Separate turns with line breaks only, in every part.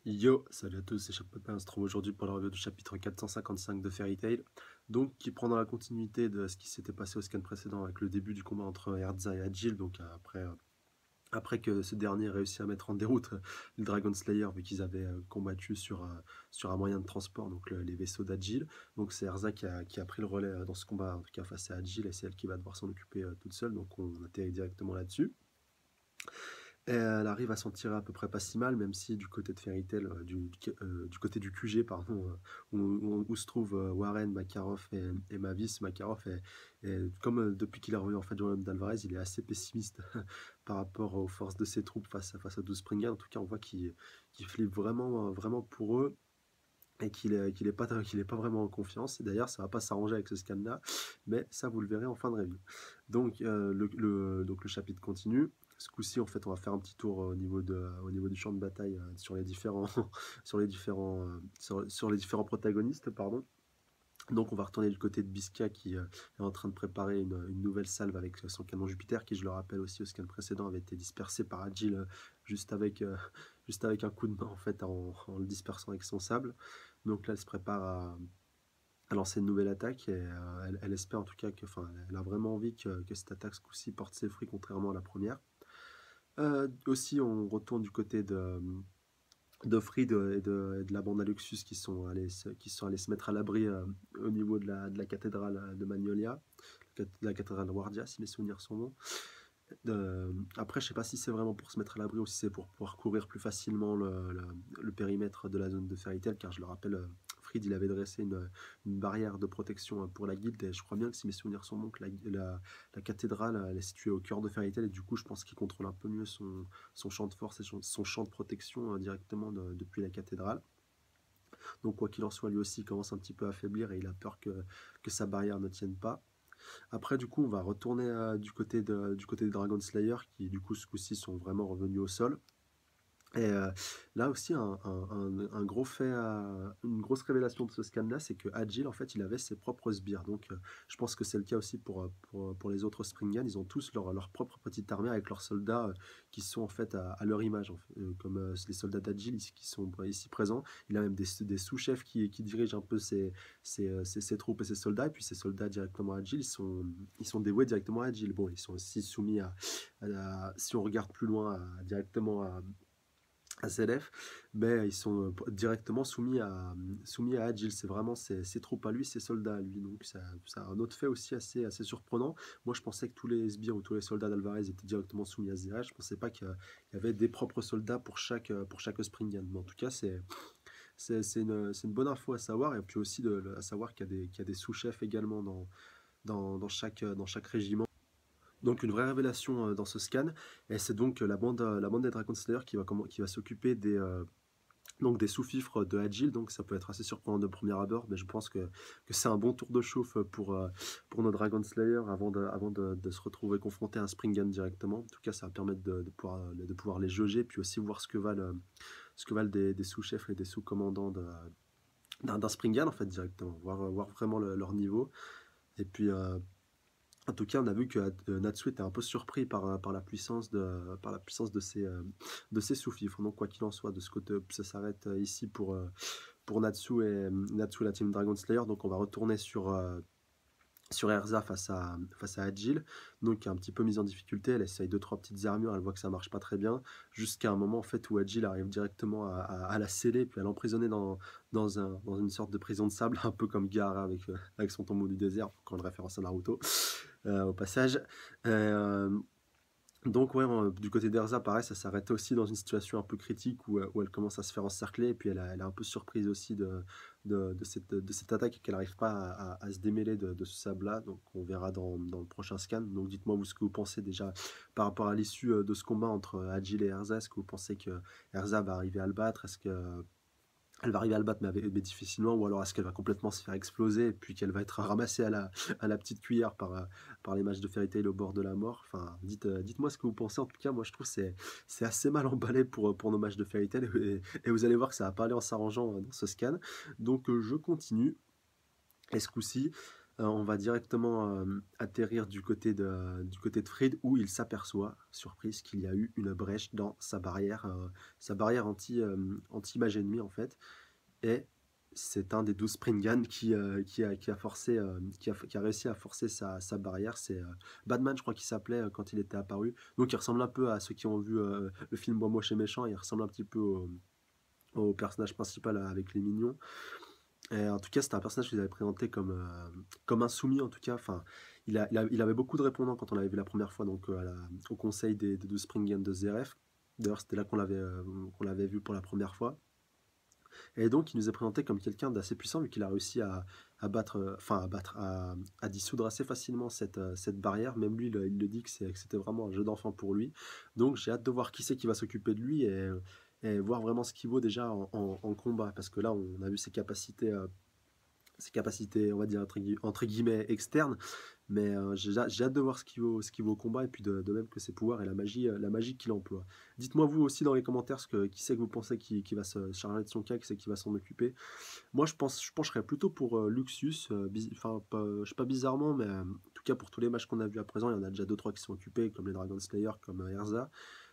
Yo, salut à tous, c'est Chapeautin, on se trouve aujourd'hui pour la review du chapitre 455 de Fairy Tail, donc qui prend dans la continuité de ce qui s'était passé au scan précédent avec le début du combat entre Erza et Agile, donc après que ce dernier réussi à mettre en déroute le Dragon Slayer, vu qu'ils avaient combattu sur un moyen de transport, donc les vaisseaux d'Agile. Donc c'est Erza qui a pris le relais dans ce combat, en tout cas face à Agile, et c'est elle qui va devoir s'en occuper toute seule, donc on atterrit directement là-dessus. Et elle arrive à s'en tirer à peu près pas si mal, même si du côté de Fairy Tail, du côté du QG, pardon, où se trouvent Warren, Makarov et Mavis. Makarov comme depuis qu'il est revenu en fait du royaume d'Alvarez, il est assez pessimiste par rapport aux forces de ses troupes face à 12 Springer. En tout cas, on voit qu'il flippe vraiment, vraiment pour eux et qu'il est pas vraiment en confiance. Et d'ailleurs, ça va pas s'arranger avec ce scan-là, mais ça, vous le verrez en fin de review. Donc, donc le chapitre continue. Ce coup-ci, en fait, on va faire un petit tour au niveau du champ de bataille sur les différents, sur les différents protagonistes, pardon. Donc, on va retourner du côté de Bisca qui est en train de préparer une nouvelle salve avec son canon Jupiter, qui, je le rappelle aussi, au scan précédent avait été dispersé par Agile juste avec, euh, juste avec un coup de main, en fait, en le dispersant avec son sable. Donc là, elle se prépare à lancer une nouvelle attaque et elle espère en tout cas que, enfin, elle a vraiment envie que cette attaque ce coup-ci porte ses fruits contrairement à la première. Aussi, on retourne du côté de Fried et de la bande à Luxus qui sont allés se mettre à l'abri au niveau de la cathédrale de Magnolia, de la cathédrale de Wardia, si mes souvenirs sont bons. Après, je sais pas si c'est vraiment pour se mettre à l'abri ou si c'est pour pouvoir courir plus facilement le périmètre de la zone de Fairy Tail, car je le rappelle, Fried il avait dressé une barrière de protection pour la guilde, et je crois bien que si mes souvenirs sont bons, que la cathédrale elle est située au cœur de Fairy Tail, et du coup je pense qu'il contrôle un peu mieux son champ de force et son champ de protection directement depuis la cathédrale. Donc quoi qu'il en soit, lui aussi il commence un petit peu à faiblir et il a peur que sa barrière ne tienne pas. Après, du coup, on va retourner du côté des Dragon Slayer qui, du coup, ce coup-ci, sont vraiment revenus au sol. Et là aussi, un gros fait, une grosse révélation de ce scan-là, c'est que Agile, en fait, il avait ses propres sbires. Donc, je pense que c'est le cas aussi pour les autres Springan. Ils ont tous leur propre petite armée avec leurs soldats qui sont en fait à leur image, comme les soldats d'Agile qui sont ici présents. Il a même des sous-chefs qui dirigent un peu ses troupes et ses soldats. Et puis, ces soldats directement Agile, ils sont dévoués directement à Agile. Bon, ils sont aussi soumis si on regarde plus loin, directement à ZF, mais ils sont directement soumis à Agile. C'est vraiment ses troupes à lui, ses soldats à lui. Donc ça a un autre fait aussi assez surprenant. Moi, je pensais que tous les sbires ou tous les soldats d'Alvarez étaient directement soumis à ZF. Je pensais pas qu'il y avait des propres soldats pour chaque Springan. Mais en tout cas, c'est une bonne info à savoir. Et puis aussi à savoir qu'il y a des sous-chefs également dans chaque régiment. Donc une vraie révélation dans ce scan, et c'est donc la bande des Dragon Slayer qui va s'occuper donc des sous-fifres de Agile, donc ça peut être assez surprenant de premier abord, mais je pense que c'est un bon tour de chauffe pour nos Dragon Slayer avant de se retrouver confronté à un Springan directement. En tout cas, ça va permettre de pouvoir les jauger, puis aussi voir ce que valent des sous-chefs et des sous-commandants d'un Springan, en fait, directement, voir vraiment leur niveau. Et puis, en tout cas, on a vu que Natsu était un peu surpris par la puissance de ses sous-fifres. Donc, quoi qu'il en soit, de ce côté, ça s'arrête ici pour Natsu, la team Dragon Slayer. Donc, on va retourner sur Erza face à Agile, donc qui est un petit peu mise en difficulté. Elle essaye deux trois petites armures, elle voit que ça marche pas très bien, jusqu'à un moment en fait où Agile arrive directement à la sceller, puis à l'emprisonner dans une sorte de prison de sable, un peu comme Gaara avec son tombeau du désert, quand on le référence à Naruto, au passage. Euh, donc ouais, du côté d'Erza, pareil, ça s'arrête aussi dans une situation un peu critique où elle commence à se faire encercler, et puis elle est un peu surprise aussi de cette attaque et qu'elle n'arrive pas à se démêler de ce sable-là. Donc on verra dans le prochain scan. Donc dites-moi vous ce que vous pensez déjà par rapport à l'issue de ce combat entre Agile et Erza. Est-ce que vous pensez que Erza va arriver à le battre? Est-ce que elle va arriver à le battre mais difficilement, ou alors est-ce qu'elle va complètement se faire exploser et puis qu'elle va être ramassée à la petite cuillère par les matchs de Fairy Tail au bord de la mort? Enfin, dites-moi ce que vous pensez. En tout cas, moi je trouve que c'est assez mal emballé pour nos matchs de Fairy Tail, et vous allez voir que ça va pas aller en s'arrangeant dans ce scan. Donc je continue. Et ce coup-ci, On va directement atterrir du côté de Fried où il s'aperçoit, surprise, qu'il y a eu une brèche dans sa barrière anti-mage ennemi en fait. Et c'est un des 12 Springan qui a forcé, qui a réussi à forcer sa barrière. C'est Batman, je crois qu'il s'appelait quand il était apparu. Donc il ressemble un peu à ceux qui ont vu le film Moi Moche et Méchant. Il ressemble un petit peu au personnage principal avec les mignons. Et en tout cas, c'était un personnage qu'ils avaient présenté comme insoumis, en tout cas. Enfin, il avait beaucoup de répondants quand on l'avait vu la première fois, donc au conseil des 12 Springen de ZRF. D'ailleurs, c'était là qu'on l'avait vu pour la première fois. Et donc, il nous est présenté comme quelqu'un d'assez puissant, vu qu'il a réussi à dissoudre assez facilement cette barrière. Même lui, il le dit que c'était vraiment un jeu d'enfant pour lui. Donc, j'ai hâte de voir qui c'est qui va s'occuper de lui et voir vraiment ce qu'il vaut déjà en combat. Parce que là, on a vu ses capacités, on va dire, entre guillemets, externes. Mais j'ai hâte de voir ce qu'il vaut au combat et puis de même que ses pouvoirs et la magie qu'il emploie. Dites-moi vous aussi dans les commentaires qui c'est que vous pensez qui va se charger de son cas, qui c'est qui va s'en occuper. Moi je pencherais plutôt pour Luxus, enfin je sais pas bizarrement, mais en tout cas pour tous les matchs qu'on a vus à présent, il y en a déjà deux trois qui sont occupés, comme les Dragon Slayer, comme Erza.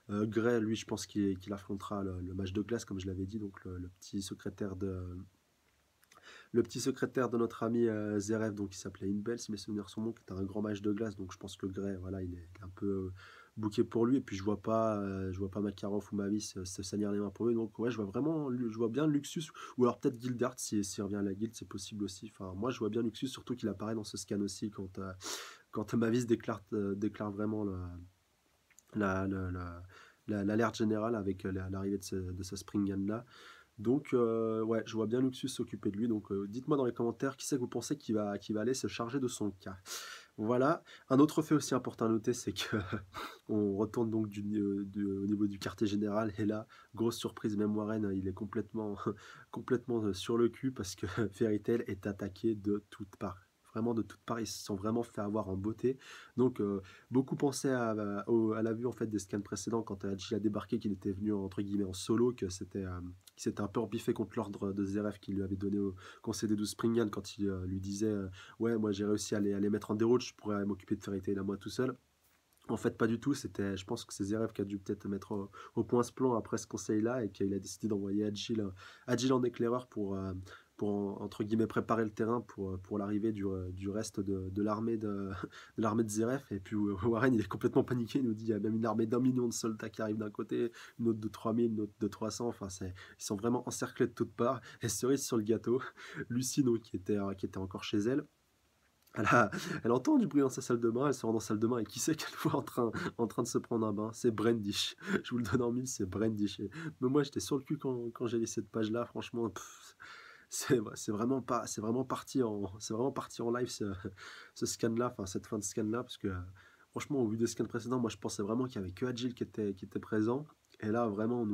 Grey, lui, je pense qu'il affrontera le match de glace, comme je l'avais dit, donc le petit secrétaire de notre ami Zerev, donc il s'appelait Inbel, si mes souvenirs sont bons, qui était un grand match de glace, donc je pense que Gray, voilà, il est un peu booké pour lui, et puis je vois pas Makarov ou Mavis se salir les mains pour lui, donc ouais, je vois bien Luxus, ou alors peut-être Gildart, s'il revient à la guilde, c'est possible aussi, enfin, moi je vois bien Luxus, surtout qu'il apparaît dans ce scan aussi, quand Mavis déclare vraiment l'alerte générale avec l'arrivée de ce Springan là. Donc, ouais, je vois bien Luxus s'occuper de lui. Donc, dites-moi dans les commentaires qui c'est que vous pensez qui va aller se charger de son cas. Voilà. Un autre fait aussi important à noter, c'est que on retourne donc au niveau du quartier général. Et là, grosse surprise, même Warren, il est complètement, complètement sur le cul parce que Fairy Tail est attaqué de toutes parts. Vraiment de toutes parts, ils se sont vraiment fait avoir en beauté. Donc, beaucoup pensaient à la vue en fait des scans précédents quand Haji a débarqué, qu'il était venu entre guillemets en solo, qu'il s'était un peu empiffé contre l'ordre de Zeref qu'il lui avait donné au conseil des 12 Springan quand il lui disait ouais, moi j'ai réussi à les mettre en déroute, je pourrais m'occuper de Fairy Tail à moi tout seul. En fait, pas du tout. Je pense que c'est Zverev qui a dû peut-être mettre au point ce plan après ce conseil-là et qu'il a décidé d'envoyer Agile en éclaireur entre guillemets, préparer le terrain pour l'arrivée du reste de l'armée de l'armée de Zverev. Et puis Warren, il est complètement paniqué. Il nous dit il y a même une armée d'1 million de soldats qui arrive d'un côté, une autre de 3000, une autre de 300. Enfin, ils sont vraiment encerclés de toutes parts. Et cerise sur le gâteau, Lucie, donc, qui était encore chez elle. Elle, a- Elle entend du bruit dans sa salle de bain, elle se rend dans la salle de bain et qui c'est qu'elle voit en train de se prendre un bain? C'est Brandish. Je vous le donne en mille, c'est Brandish. Mais moi j'étais sur le cul quand j'ai lu cette page-là, franchement, c'est vraiment parti en live ce scan-là, enfin cette fin de scan-là, parce que franchement au vu des scans précédents, moi je pensais vraiment qu'il y avait que Agile qui était présent. Et là, vraiment,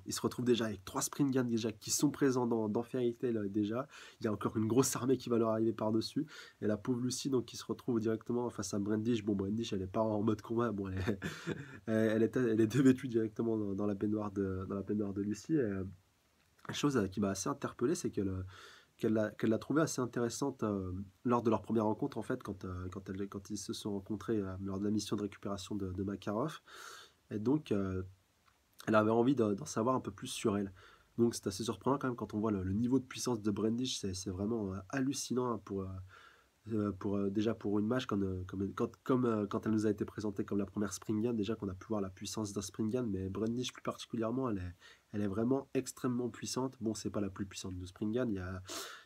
il se retrouve déjà avec 3 Springans déjà qui sont présents dans Fairy Tail déjà. Il y a encore une grosse armée qui va leur arriver par-dessus. Et la pauvre Lucie, donc, qui se retrouve directement face à Brandish. Bon, Brandish, elle est pas en mode combat. Bon, elle est dévêtue directement dans dans la baignoire de Lucie. Et, chose qui m'a assez interpellé, c'est qu'elle l'a trouvée assez intéressante lors de leur première rencontre, en fait, quand ils se sont rencontrés lors de la mission de récupération de Makarov. Et donc, elle avait envie d'en savoir un peu plus sur elle. Donc, c'est assez surprenant quand même quand on voit le niveau de puissance de Brandish. C'est vraiment hallucinant hein, déjà pour une mage, quand elle nous a été présentée comme la première Springan, déjà qu'on a pu voir la puissance d'un Springan, mais Brandish plus particulièrement, elle est vraiment extrêmement puissante. Bon, c'est pas la plus puissante de Springan,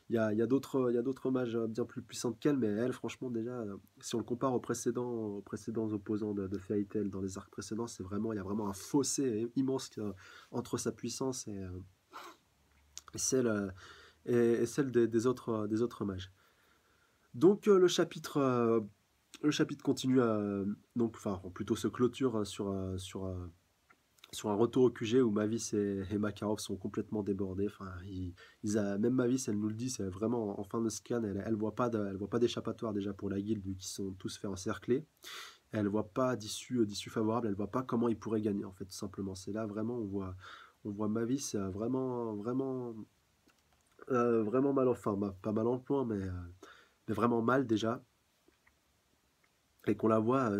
il y a d'autres mages bien plus puissantes qu'elle, mais elle, franchement, déjà, si on le compare aux précédents opposants de Fairy Tail dans les arcs précédents, il y a vraiment un fossé immense entre sa puissance et celle, et celle des autres mages. Donc le chapitre continue enfin plutôt se clôture sur un retour au QG où Mavis et Makarov sont complètement débordés. Enfin, même Mavis, elle nous le dit, c'est vraiment en fin de scan, elle voit pas d'échappatoire déjà pour la guilde vu qu'ils sont tous fait encercler. Elle voit pas d'issue favorable, elle voit pas comment ils pourraient gagner en fait tout simplement. C'est là vraiment on voit Mavis vraiment mal enfin pas mal en point mais mais vraiment mal déjà. Et qu'on la voit,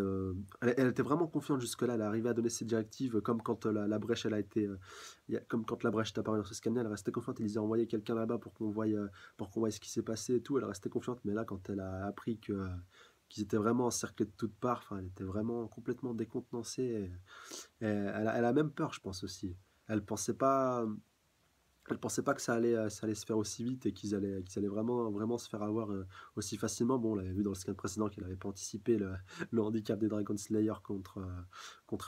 elle était vraiment confiante jusque-là, elle arrivait à donner ses directives, comme quand la brèche, elle a été, comme quand la brèche est apparue dans ce scanner, elle restait confiante, elle disait envoyer quelqu'un là-bas pour qu'on voie ce qui s'est passé et tout, elle restait confiante, mais là, quand elle a appris qu'ils étaient vraiment encerclés de toutes parts, enfin, elle était vraiment complètement décontenancée, et elle a même peur, je pense aussi. Elle pensait pas, elle pensait pas que ça allait se faire aussi vite et qu'ils allaient vraiment, vraiment se faire avoir aussi facilement. Bon, on l'avait vu dans le scan précédent qu'il n'avait pas anticipé le handicap des Dragon Slayer contre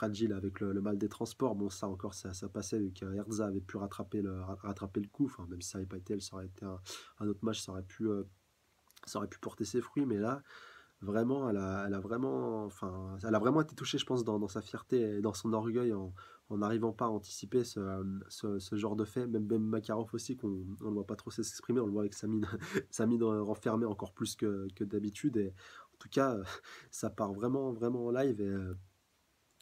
Agile avec le mal des transports. Bon, ça encore, ça passait vu qu'Erza avait pu rattraper le coup. Enfin, même si ça n'avait pas été elle, ça aurait été un autre match, ça aurait pu porter ses fruits. Mais là, vraiment, elle a vraiment, enfin, elle a vraiment été touchée, je pense, dans sa fierté et dans son orgueil en n'arrivant pas à anticiper ce genre de fait. Même Makarov aussi, qu'on on ne voit pas trop s'exprimer, on le voit avec sa mine, sa mine renfermée encore plus que d'habitude. Et en tout cas, ça part vraiment, vraiment en live. Et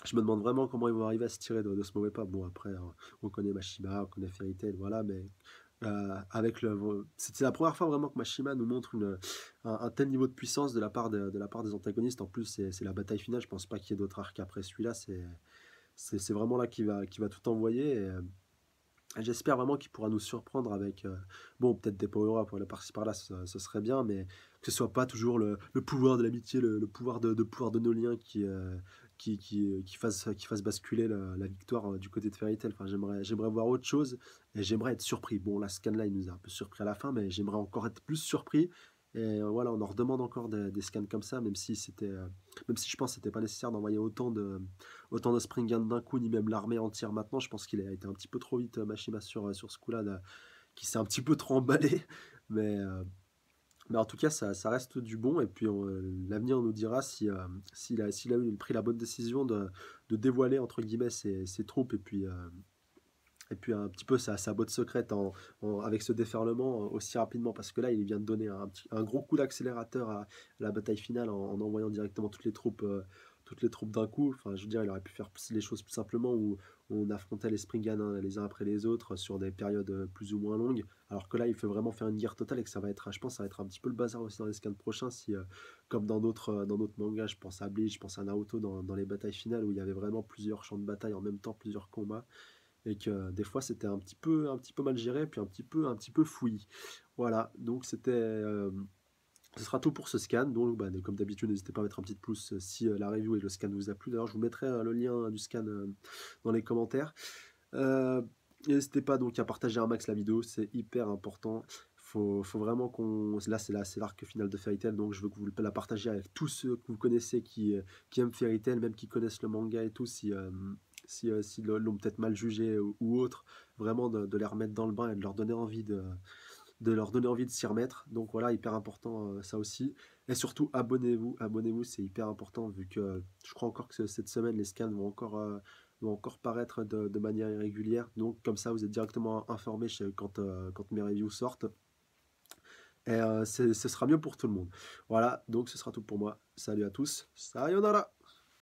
je me demande vraiment comment ils vont arriver à se tirer de ce mauvais pas. Bon, après, on connaît Mashima, on connaît Fairy Tail, voilà, mais c'est la première fois vraiment que Mashima nous montre un tel niveau de puissance de la part des antagonistes. En plus, c'est la bataille finale. Je pense pas qu'il y ait d'autres arcs après celui-là. C'est vraiment là qu'il va tout envoyer. J'espère vraiment qu'il pourra nous surprendre avec, bon, peut-être des power-up par-ci par-là, ce serait bien, mais que ce soit pas toujours le pouvoir de l'amitié, le pouvoir pouvoir de nos liens qui fasse basculer la victoire du côté de Fairy Tail. Enfin, j'aimerais voir autre chose et j'aimerais être surpris. Bon, la Scanline il nous a un peu surpris à la fin, mais j'aimerais encore être plus surpris. Et voilà, on en redemande encore des scans comme ça, même si je pense que c'était pas nécessaire d'envoyer autant de Spring Gun d'un coup, ni même l'armée entière maintenant. Je pense qu'il a été un petit peu trop vite, Mashima, sur ce coup-là, qui s'est un petit peu trop emballé. Mais, euh, mais en tout cas, ça reste du bon. Et puis, l'avenir nous dira s'il a pris la bonne décision de dévoiler, entre guillemets, ses troupes. Et puis un petit peu sa botte secrète avec ce déferlement aussi rapidement. Parce que là, il vient de donner un gros coup d'accélérateur à la bataille finale en envoyant directement toutes les troupes d'un coup. Enfin, je veux dire, il aurait pu faire les choses plus simplement où on affrontait les Springans les uns après les autres sur des périodes plus ou moins longues. Alors que là, il fait vraiment faire une guerre totale et que ça va être, je pense, ça va être un petit peu le bazar aussi dans les scans prochains. Si, comme dans d'autres mangas, je pense à Bleach, je pense à Naruto dans les batailles finales où il y avait vraiment plusieurs champs de bataille en même temps, plusieurs combats et que des fois c'était un petit peu mal géré, puis un petit peu fouillis. Voilà, donc ce sera tout pour ce scan. Donc, bah, comme d'habitude, n'hésitez pas à mettre un petit pouce si la review et le scan vous a plu. D'ailleurs, je vous mettrai le lien du scan dans les commentaires. Euh, N'hésitez pas donc à partager un max la vidéo, c'est hyper important. Faut vraiment qu'on. C'est l'arc final de Fairy Tail, donc je veux que vous la partagiez avec tous ceux que vous connaissez qui aiment Fairy Tail, même qui connaissent le manga et tout, si l'ont peut-être mal jugé ou autre, vraiment de les remettre dans le bain et de leur donner envie de leur donner envie de s'y remettre. Donc voilà, hyper important ça aussi. Et surtout, abonnez-vous, c'est hyper important vu que je crois encore que cette semaine, les scans vont encore paraître de manière irrégulière. Donc comme ça, vous êtes directement informé quand mes reviews sortent. Et ce sera mieux pour tout le monde. Voilà, donc ce sera tout pour moi. Salut à tous. Sayonara!